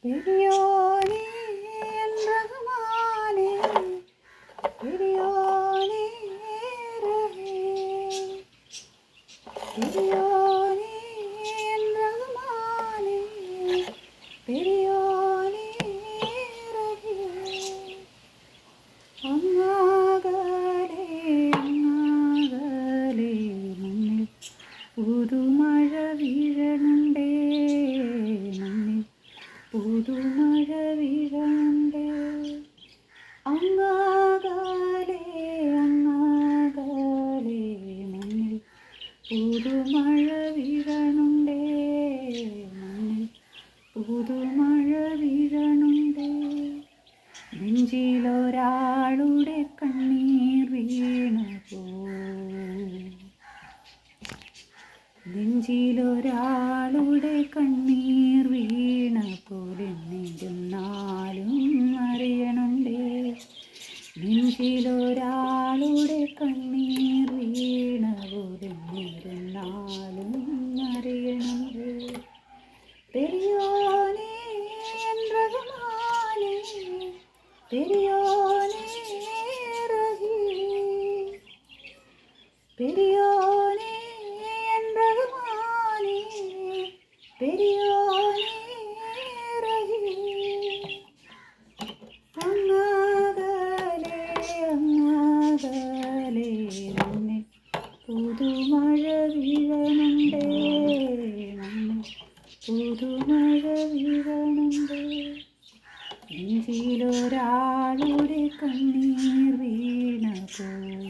பெரியோனே என் ரஹ்மானே, பெரியோனே ரஹீம், பெரியோனே என் ரஹ்மானே, பெரியோனே ரஹீம். അങ്ങാകലെ അങ്ങാകലെ മണ്ണിൽ പുതുമഴ വീഴണുണ്ടേ, മണ്ണിൽ പുതുമഴ വീഴണുണ്ടേ. അങ്ങാകലെ അങ്ങാകലെ മണ്ണിൽ പുതുമഴ വീഴണുണ്ടേ, മണ്ണിൽ പുതുമഴ വീഴണുണ്ടേ. നെഞ്ചിലൊരാളുടെ കണ്ണീർ വീണപ്പോ, നെഞ്ചിലൊരാളുടെ കണ്ണീർ വീണപ്പോൾ എന്നിരുന്നാലും അറിയണുണ്ടേ, നെഞ്ചിലൊരാളുടെ കണ്ണീർ വീണപ്പോൾ എന്നിരുന്നാലും അറിയണുണ്ടേ. പെരിയോനേ എൻ റഹ്മാനേ, പെരിയോനേ റഹീം, പെരിയോനേ എൻ റഹ്മാനേ, പെരിയോനേ റഹീം. അങ്ങാകലെ അങ്ങാകലെ മണ്ണിൽ പുതുമഴ വീഴണം.